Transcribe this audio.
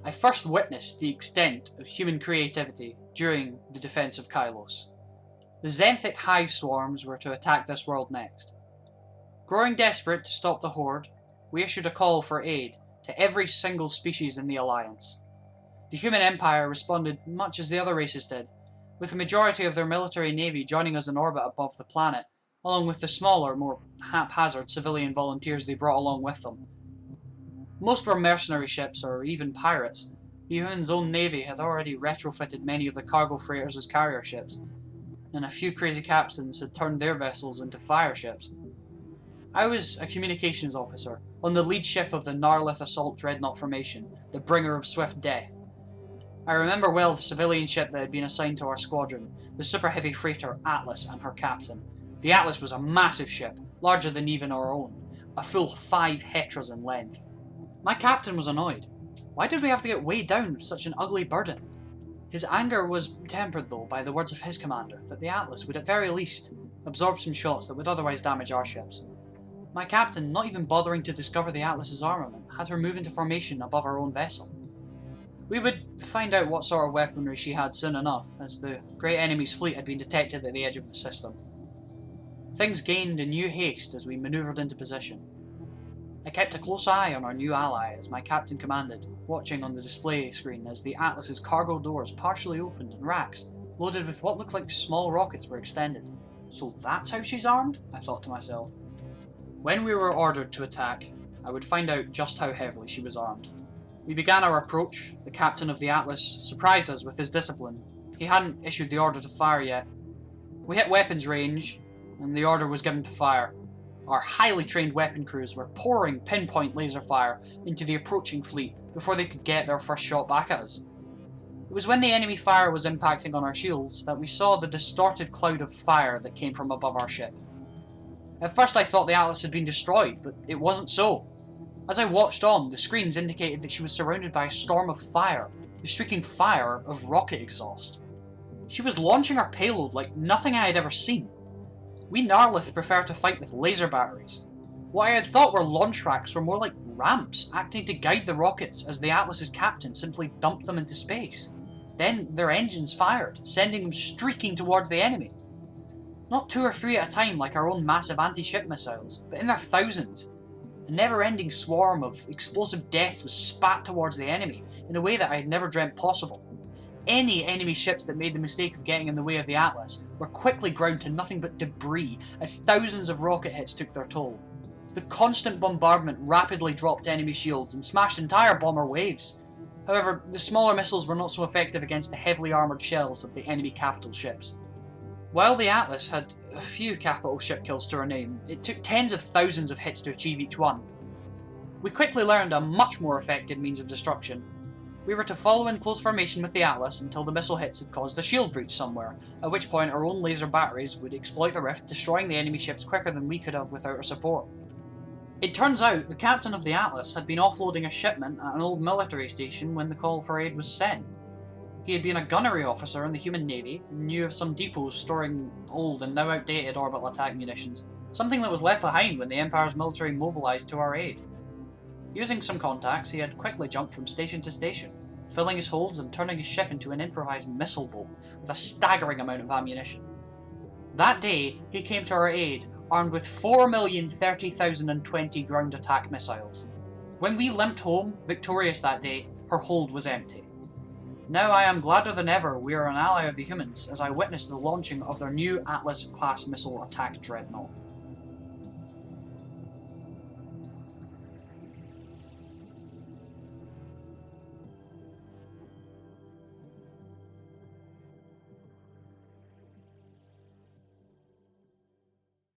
I first witnessed the extent of human creativity during the Defence of Kailos. The Xanthic hive swarms were to attack this world next. Growing desperate to stop the horde, we issued a call for aid to every single species in the Alliance. The human empire responded much as the other races did, with the majority of their military navy joining us in orbit above the planet, along with the smaller, more haphazard civilian volunteers they brought along with them. Most were mercenary ships or even pirates. The humans' own navy had already retrofitted many of the cargo freighters as carrier ships, and a few crazy captains had turned their vessels into fire ships. I was a communications officer on the lead ship of the Narlith Assault Dreadnought Formation, the bringer of swift death. I remember well the civilian ship that had been assigned to our squadron, the super heavy freighter Atlas and her captain. The Atlas was a massive ship, larger than even our own, a full 5 hetras in length. My captain was annoyed. Why did we have to get weighed down with such an ugly burden? His anger was tempered though by the words of his commander that the Atlas would at very least absorb some shots that would otherwise damage our ships. My captain, not even bothering to discover the Atlas's armament, had her move into formation above our own vessel. We would find out what sort of weaponry she had soon enough, as the great enemy's fleet had been detected at the edge of the system. Things gained a new haste as we manoeuvred into position. I kept a close eye on our new ally as my captain commanded, watching on the display screen as the Atlas's cargo doors partially opened and racks, loaded with what looked like small rockets, were extended. So that's how she's armed? I thought to myself. When we were ordered to attack, I would find out just how heavily she was armed. We began our approach. The captain of the Atlas surprised us with his discipline. He hadn't issued the order to fire yet. We hit weapons range, and the order was given to fire. Our highly trained weapon crews were pouring pinpoint laser fire into the approaching fleet before they could get their first shot back at us. It was when the enemy fire was impacting on our shields that we saw the distorted cloud of fire that came from above our ship. At first I thought the Atlas had been destroyed, but it wasn't so. As I watched on, the screens indicated that she was surrounded by a storm of fire, the streaking fire of rocket exhaust. She was launching her payload like nothing I had ever seen. We Narlith prefer to fight with laser batteries. What I had thought were launch racks were more like ramps, acting to guide the rockets as the Atlas's captain simply dumped them into space. Then their engines fired, sending them streaking towards the enemy. Not 2 or 3 at a time like our own massive anti-ship missiles, but in their thousands. A never-ending swarm of explosive death was spat towards the enemy in a way that I had never dreamt possible. Any enemy ships that made the mistake of getting in the way of the Atlas were quickly ground to nothing but debris as thousands of rocket hits took their toll. The constant bombardment rapidly dropped enemy shields and smashed entire bomber waves. However, the smaller missiles were not so effective against the heavily armoured shells of the enemy capital ships. While the Atlas had a few capital ship kills to her name, it took tens of thousands of hits to achieve each one. We quickly learned a much more effective means of destruction. We were to follow in close formation with the Atlas until the missile hits had caused a shield breach somewhere, at which point our own laser batteries would exploit the rift, destroying the enemy ships quicker than we could have without our support. It turns out the captain of the Atlas had been offloading a shipment at an old military station when the call for aid was sent. He had been a gunnery officer in the human navy and knew of some depots storing old and now outdated orbital attack munitions, something that was left behind when the Empire's military mobilized to our aid. Using some contacts, he had quickly jumped from station to station, filling his holds and turning his ship into an improvised missile boat with a staggering amount of ammunition. That day, he came to our aid armed with 4,030,020 ground attack missiles. When we limped home, victorious that day, her hold was empty. Now I am gladder than ever we are an ally of the humans as I witnessed the launching of their new Atlas-class missile attack dreadnought.